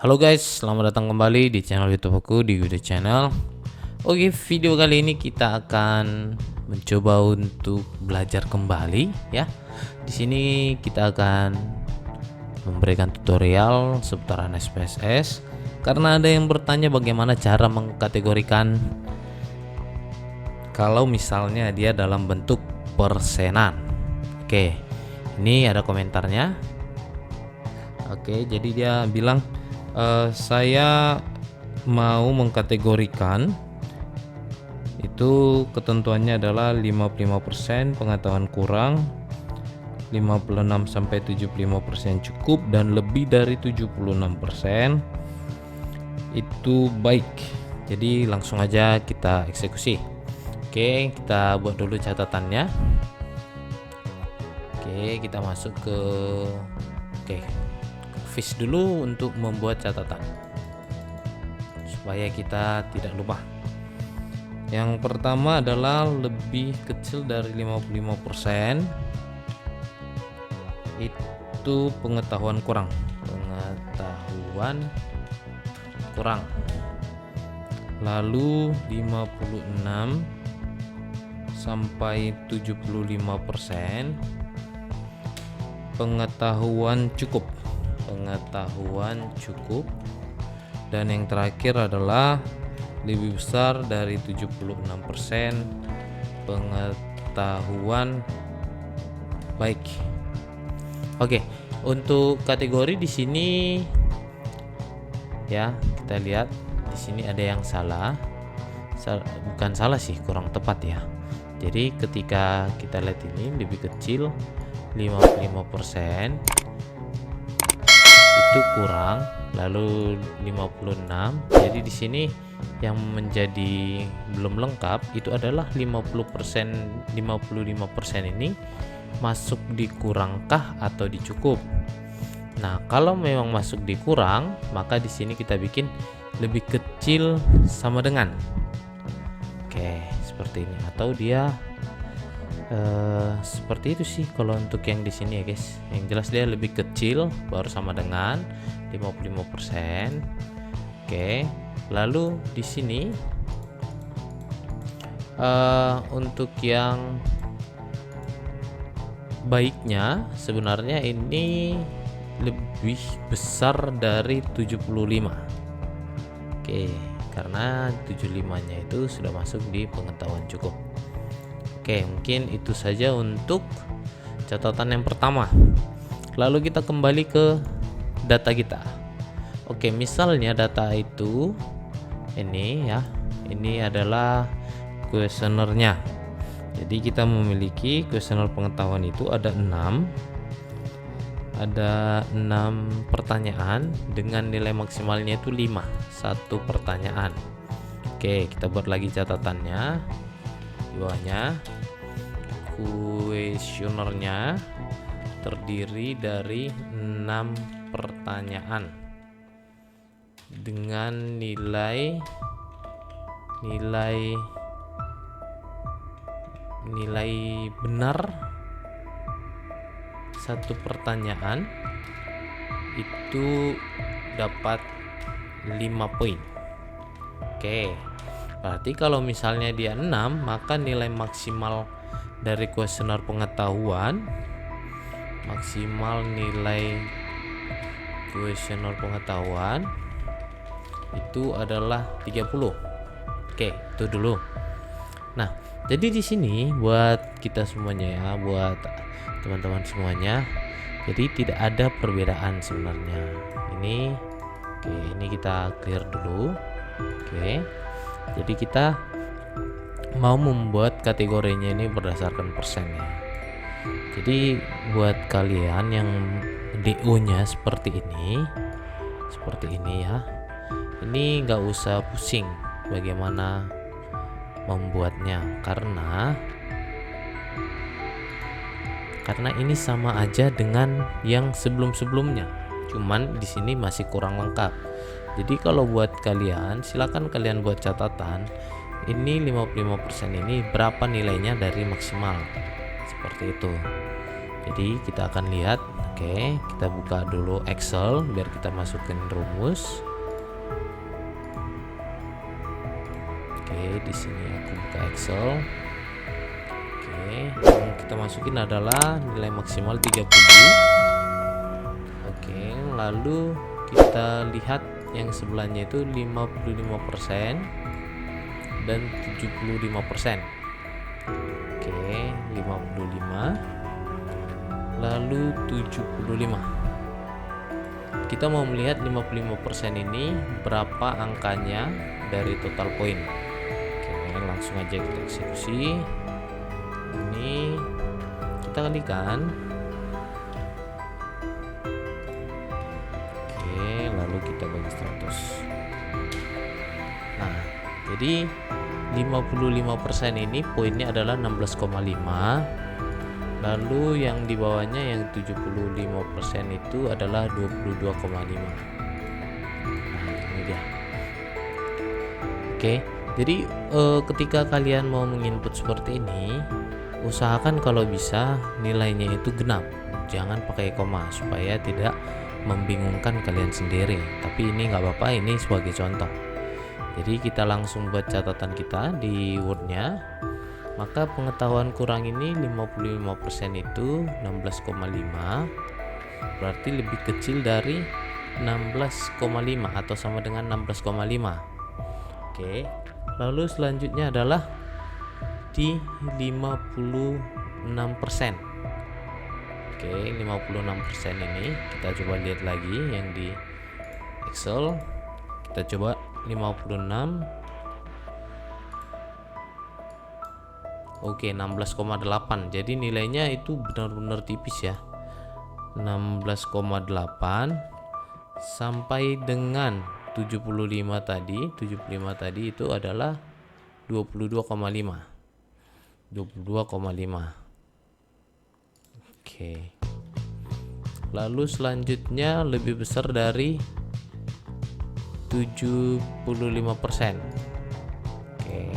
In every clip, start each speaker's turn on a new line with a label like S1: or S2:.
S1: Halo guys, selamat datang kembali di channel YouTube aku di Video Channel. Oke, video kali ini kita akan mencoba untuk belajar kembali ya. Di sini kita akan memberikan tutorial seputaran SPSS karena ada yang bertanya bagaimana cara mengkategorikan kalau misalnya dia dalam bentuk persenan. Oke, ini ada komentarnya. Oke, jadi dia bilang saya mau mengkategorikan itu ketentuannya adalah 55% pengetahuan kurang, 56 sampai 75% cukup, dan lebih dari 76% itu baik. Jadi langsung aja kita eksekusi. Oke, kita buat dulu catatannya. Oke, kita masuk ke Fish dulu untuk membuat catatan supaya kita tidak lupa. Yang pertama adalah lebih kecil dari 55% itu pengetahuan kurang. Lalu 56 sampai 75% pengetahuan cukup. Dan yang terakhir adalah lebih besar dari 76% pengetahuan baik. Oke, untuk kategori di sini ya, kita lihat di sini ada yang salah. Bukan salah sih, kurang tepat ya. Jadi ketika kita lihat ini lebih kecil 55% itu kurang, lalu 56. Jadi di sini yang menjadi belum lengkap itu adalah 50%, 55% ini masuk di kurangkah atau di cukup. Nah, kalau memang masuk di kurang, maka di sini kita bikin lebih kecil sama dengan. Oke, seperti ini, atau dia seperti itu sih kalau untuk yang di sini ya guys. Yang jelas dia lebih kecil baru sama dengan 55%. Oke, lalu di sini untuk yang baiknya sebenarnya ini lebih besar dari 75. Oke, karena 75-nya itu sudah masuk di pengetahuan cukup. Oke, mungkin itu saja untuk catatan yang pertama. Lalu kita kembali ke data kita. Oke, misalnya data itu ini ya. Ini adalah kuesionernya. Jadi kita memiliki kuesioner pengetahuan itu ada 6. Ada 6 pertanyaan dengan nilai maksimalnya itu 5, satu pertanyaan. Oke, kita buat lagi catatannya. Di bawahnya, kuesionernya terdiri dari 6 pertanyaan dengan nilai benar satu pertanyaan itu dapat 5 poin. Oke, berarti kalau misalnya dia 6, maka nilai maksimal dari kuesioner pengetahuan, itu adalah 30. Oke, itu dulu. Nah, jadi di sini buat kita semuanya ya, buat teman-teman semuanya, jadi tidak ada perbedaan sebenarnya. Ini kita clear dulu. Oke. Jadi kita mau membuat kategorinya ini berdasarkan persen ya. Jadi buat kalian yang DO-nya seperti ini ya. Ini nggak usah pusing bagaimana membuatnya karena ini sama aja dengan yang sebelum-sebelumnya. Cuman di sini masih kurang lengkap. Jadi kalau buat kalian, silakan kalian buat catatan. Ini 55% ini berapa nilainya dari maksimal. Seperti itu. Jadi kita akan lihat. Oke, kita buka dulu Excel biar kita masukin rumus. Oke, di sini aku buka Excel. Oke, yang kita masukin adalah nilai maksimal 30. Oke, lalu kita lihat yang sebelahnya itu 55% dan 75%. Oke, 55 lalu 75. Kita mau melihat 55% ini berapa angkanya dari total poin. Oke, langsung aja kita eksekusi. Ini kita kalikan. Oke, lalu kita bagi 100. Nah, jadi 55% ini poinnya adalah 16,5. Lalu yang di bawahnya yang 75% itu adalah 22,5. Nah, ini dia. Oke, jadi ketika kalian mau menginput seperti ini, usahakan kalau bisa nilainya itu genap, jangan pakai koma supaya tidak membingungkan kalian sendiri. Tapi ini nggak apa-apa, ini sebagai contoh. Jadi kita langsung buat catatan kita di Word-nya. Maka pengetahuan kurang ini 55% itu 16,5, berarti lebih kecil dari 16,5 atau sama dengan 16,5. Oke, lalu selanjutnya adalah di 56%. Oke, 56% ini kita coba lihat lagi yang di Excel. Kita coba 56. Oke, 16,8. Jadi nilainya itu benar-benar tipis ya. 16,8 sampai dengan 75 tadi. 75 tadi itu adalah 22,5. 22,5. Oke. Lalu selanjutnya lebih besar dari 75%. Oke,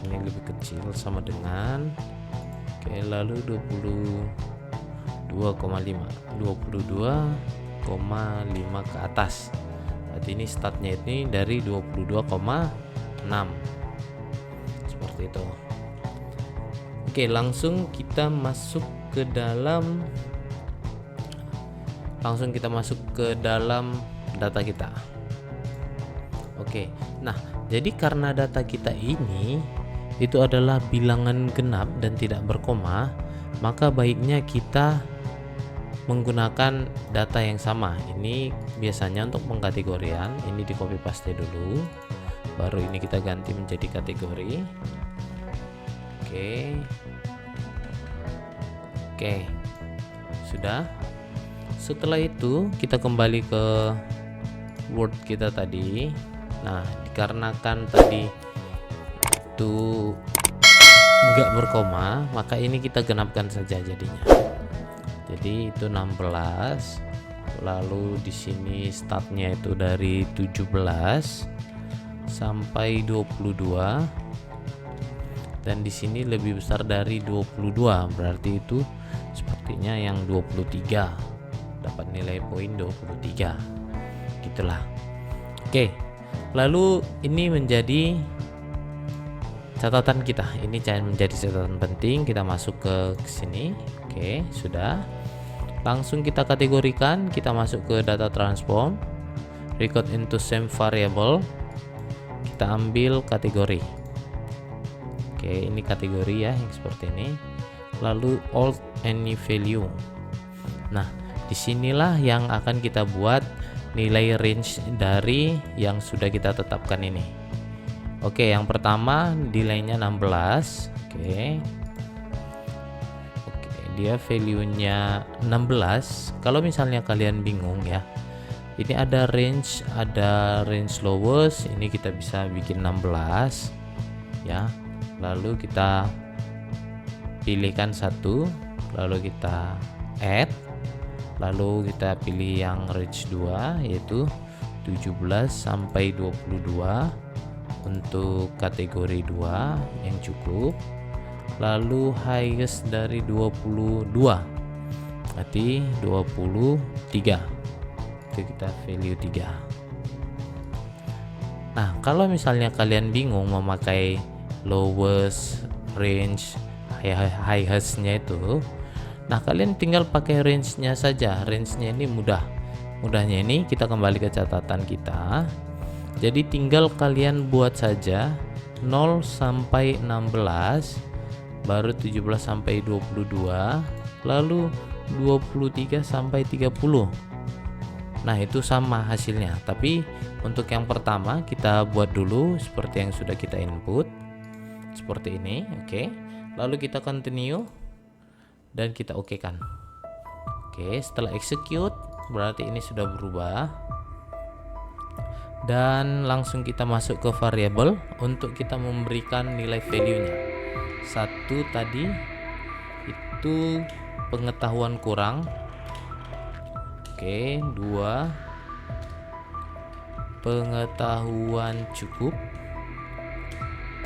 S1: ini lebih kecil sama dengan, oke, lalu 22,5 ke atas. Berarti ini startnya ini dari 22,6 seperti itu. Oke, langsung kita masuk ke dalam data kita. Oke, nah jadi karena data kita ini itu adalah bilangan genap dan tidak berkoma, maka baiknya kita menggunakan data yang sama. Ini biasanya untuk pengkategorian, ini di copy paste dulu, baru ini kita ganti menjadi kategori. Oke, sudah. Setelah itu kita kembali ke Word kita tadi. Nah, dikarenakan tadi itu enggak berkoma, maka ini kita genapkan saja jadinya. Jadi itu 16. Lalu di sini startnya itu dari 17 sampai 22. Dan di sini lebih besar dari 22, berarti itu sepertinya yang 23. Dapat nilai poin 23. Gitulah. Oke. Lalu ini menjadi catatan kita. Ini menjadi catatan penting. Kita masuk ke sini. Oke, sudah. Langsung kita kategorikan. Kita masuk ke data transform, record into same variable. Kita ambil kategori. Oke, ini kategori ya, yang seperti ini. Lalu alt any value. Nah, disinilah yang akan kita buat nilai range dari yang sudah kita tetapkan ini. Oke, yang pertama nilainya 16. Oke, dia value-nya 16. Kalau misalnya kalian bingung ya, ini ada range lowest, ini kita bisa bikin 16 ya. Lalu kita pilihkan satu, lalu kita add, lalu kita pilih yang range 2 yaitu 17 sampai 22 untuk kategori 2 yang cukup. Lalu highest dari 22. berarti 23. Itu kita value 3. Nah, kalau misalnya kalian bingung memakai lowest, range, highest-nya itu, nah kalian tinggal pakai range-nya saja. Range-nya ini mudahnya ini kita kembali ke catatan kita. Jadi tinggal kalian buat saja 0 sampai 16, baru 17 sampai 22, lalu 23 sampai 30. Nah, itu sama hasilnya. Tapi untuk yang pertama kita buat dulu seperti yang sudah kita input. Seperti ini, oke. Lalu kita continue dan kita oke kan. Oke, setelah execute berarti ini sudah berubah. Dan langsung kita masuk ke variable untuk kita memberikan nilai value-nya. 1 tadi itu pengetahuan kurang. Oke, 2 pengetahuan cukup,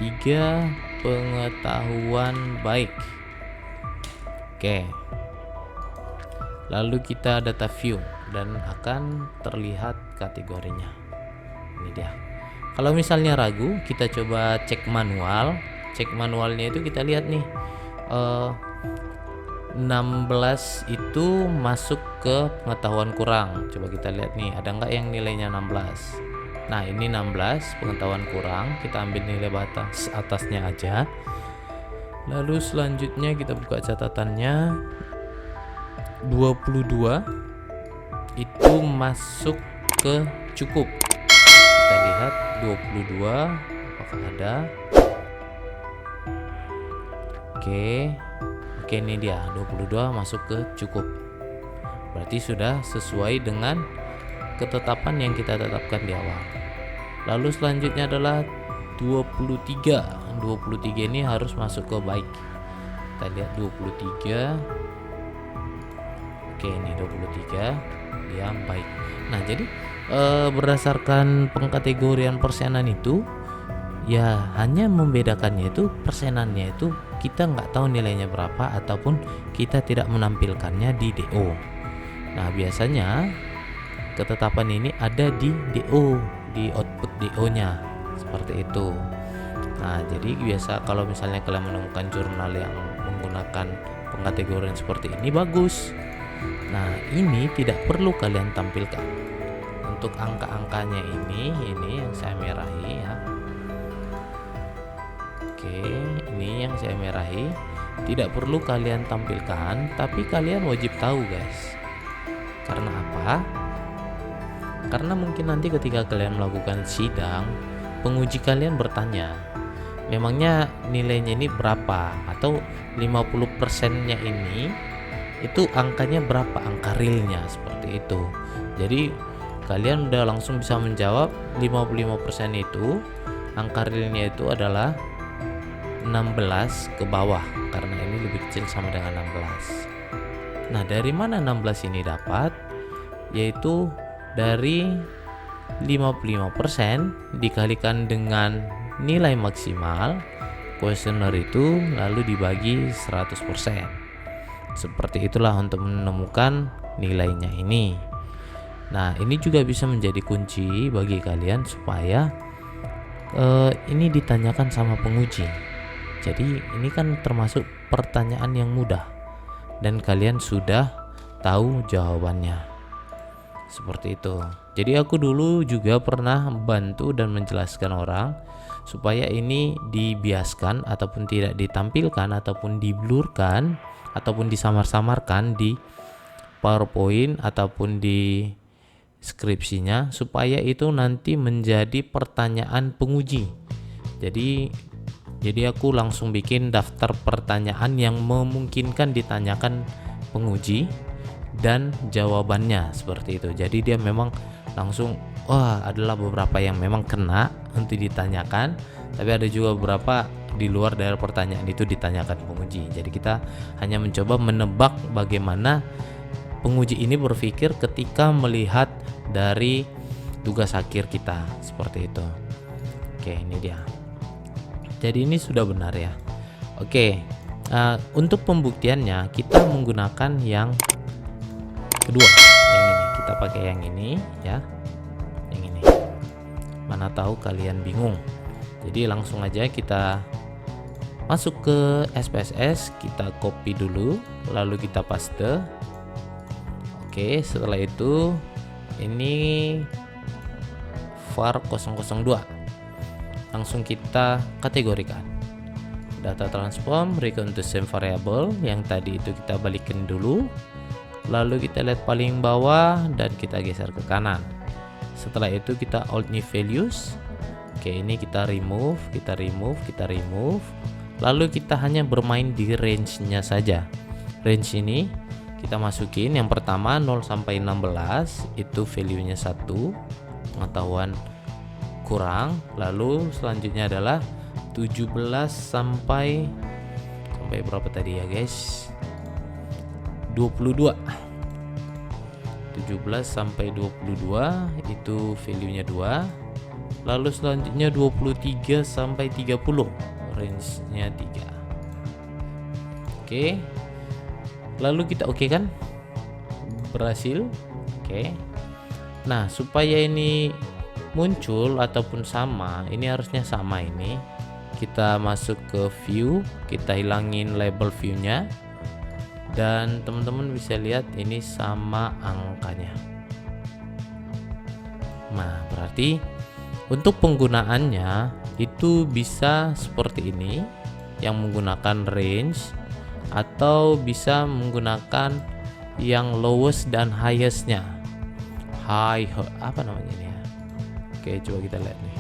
S1: 3 pengetahuan baik. Oke, lalu kita data view dan akan terlihat kategorinya. Ini dia. Kalau misalnya ragu, kita coba cek manual. Cek manualnya itu kita lihat nih, 16 itu masuk ke pengetahuan kurang. Coba kita lihat nih, ada nggak yang nilainya 16. Nah, ini 16 pengetahuan kurang. Kita ambil nilai batas atasnya aja. Lalu selanjutnya kita buka catatannya. 22 itu masuk ke cukup. Kita lihat 22 apakah ada. Oke, ini dia 22 masuk ke cukup. Berarti sudah sesuai dengan ketetapan yang kita tetapkan di awal. Lalu selanjutnya adalah 23. 23 ini harus masuk ke baik. Kita lihat 23. Oke, ini 23 dia baik. Nah, jadi berdasarkan pengkategorian persenan itu ya hanya membedakannya itu persenannya itu kita nggak tahu nilainya berapa ataupun kita tidak menampilkannya di DO. Nah, biasanya ketetapan ini ada di DO, di output DO-nya seperti itu. Nah, jadi biasa kalau misalnya kalian menemukan jurnal yang menggunakan pengkategorian seperti ini bagus. Nah, ini tidak perlu kalian tampilkan. Untuk angka-angkanya ini yang saya merahi ya. Oke, ini yang saya merahi tidak perlu kalian tampilkan, tapi kalian wajib tahu guys. Karena apa? Karena mungkin nanti ketika kalian melakukan sidang, penguji kalian bertanya, memangnya nilainya ini berapa? Atau 50%-nya ini itu angkanya berapa? Angka realnya seperti itu. Jadi kalian udah langsung bisa menjawab 55% itu angka realnya itu adalah 16 ke bawah, karena ini lebih kecil sama dengan 16. Nah, dari mana 16 ini dapat? Yaitu dari 55% dikalikan dengan nilai maksimal kuesioner itu lalu dibagi 100%. Seperti itulah untuk menemukan nilainya ini. Nah, ini juga bisa menjadi kunci bagi kalian supaya ini ditanyakan sama penguji. Jadi ini kan termasuk pertanyaan yang mudah dan kalian sudah tahu jawabannya. Seperti itu. Jadi aku dulu juga pernah bantu dan menjelaskan orang supaya ini dibiaskan ataupun tidak ditampilkan ataupun diblurkan ataupun disamar-samarkan di PowerPoint ataupun di skripsinya supaya itu nanti menjadi pertanyaan penguji. Jadi aku langsung bikin daftar pertanyaan yang memungkinkan ditanyakan penguji dan jawabannya seperti itu. Jadi dia memang langsung adalah beberapa yang memang kena untuk ditanyakan, tapi ada juga beberapa di luar dari pertanyaan itu ditanyakan penguji. Jadi kita hanya mencoba menebak bagaimana penguji ini berpikir ketika melihat dari tugas akhir kita seperti itu. Oke, ini dia. Jadi ini sudah benar ya. Oke, untuk pembuktiannya kita menggunakan yang kedua yang ini, kita pakai yang ini ya, yang ini. Mana tahu kalian bingung, jadi langsung aja kita masuk ke SPSS, kita copy dulu lalu kita paste. Oke, setelah itu ini var 002 langsung kita kategorikan. Data transform recount to same variable yang tadi itu kita balikin dulu, lalu kita lihat paling bawah dan kita geser ke kanan. Setelah itu kita alt new values. Oke, ini kita remove, lalu kita hanya bermain di range-nya saja. Range ini kita masukin yang pertama 0 sampai 16 itu value-nya 1, pengetahuan kurang. Lalu selanjutnya adalah 17 sampai berapa tadi ya guys, 22. 17 sampai 22 itu value-nya 2. Lalu selanjutnya 23 sampai 30 range-nya 3. Oke. Lalu kita oke kan? Berhasil. Oke. Nah, supaya ini muncul ataupun sama, ini harusnya sama ini. Kita masuk ke view, kita hilangin label view-nya. Dan teman-teman bisa lihat ini sama angkanya. Nah, berarti untuk penggunaannya itu bisa seperti ini, yang menggunakan range, atau bisa menggunakan yang lowest dan highest-nya. Apa namanya ini ya? Oke, coba kita lihat nih.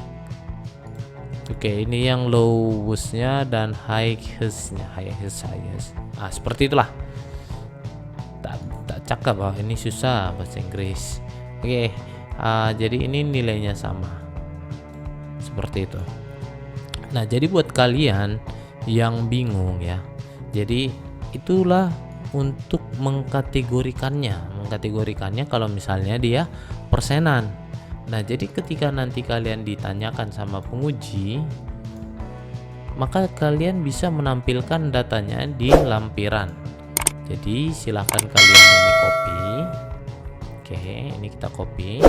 S1: Oke, ini yang lowest-nya dan highest-nya, highest. Seperti itulah. Tak cakap, ini susah bahasa Inggris. Oke, jadi ini nilainya sama. Seperti itu. Nah, jadi buat kalian yang bingung ya, jadi itulah untuk mengkategorikannya kalau misalnya dia persenan. Nah, jadi ketika nanti kalian ditanyakan sama penguji, maka kalian bisa menampilkan datanya di lampiran. Jadi silahkan kalian ini copy. Oke, ini kita copy.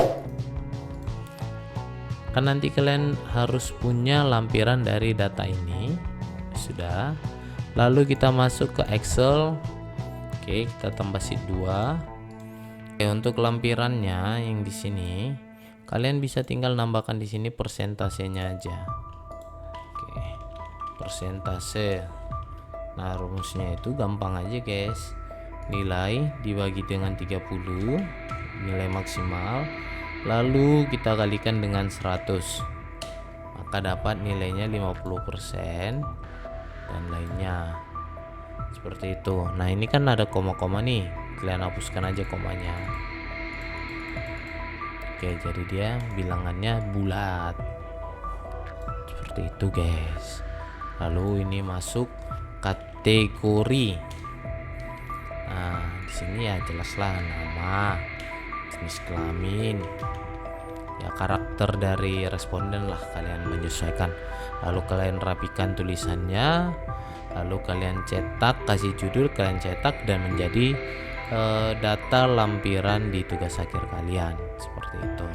S1: Kan nanti kalian harus punya lampiran dari data ini. Sudah. Lalu kita masuk ke Excel. Oke, kita tambah sheet 2. Oke, untuk lampirannya yang di sini kalian bisa tinggal nambahkan di sini persentasenya aja. Oke, persentase. Nah, rumusnya itu gampang aja guys. Nilai dibagi dengan 30, nilai maksimal, lalu kita kalikan dengan 100, maka dapat nilainya 50% dan lainnya. Seperti itu. Nah, ini kan ada koma-koma nih, kalian hapuskan aja komanya. Oke, jadi dia bilangannya bulat. Seperti itu guys. Lalu ini masuk kategori. Nah, di sini ya jelaslah nama, jenis kelamin, ya karakter dari responden lah, kalian menyesuaikan. Lalu kalian rapikan tulisannya, lalu kalian cetak, kasih judul, kalian cetak dan menjadi data lampiran di tugas akhir kalian. Seperti itu.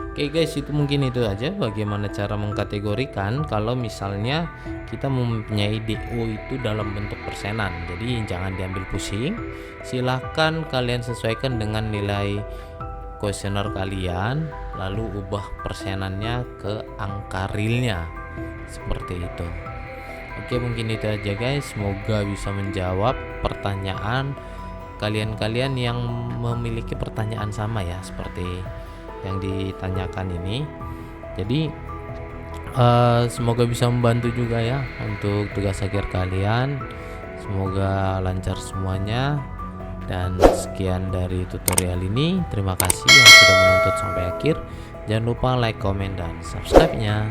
S1: Oke guys, itu mungkin itu aja bagaimana cara mengkategorikan kalau misalnya kita mempunyai DO itu dalam bentuk persenan. Jadi jangan diambil pusing, silahkan kalian sesuaikan dengan nilai kuesioner kalian, lalu ubah persenannya ke angka realnya. Seperti itu. Oke, mungkin itu aja guys, semoga bisa menjawab pertanyaan kalian-kalian yang memiliki pertanyaan sama ya seperti yang ditanyakan ini. Jadi semoga bisa membantu juga ya untuk tugas akhir kalian. Semoga lancar semuanya. Dan sekian dari tutorial ini. Terima kasih yang sudah menonton sampai akhir. Jangan lupa like, comment, dan subscribe-nya.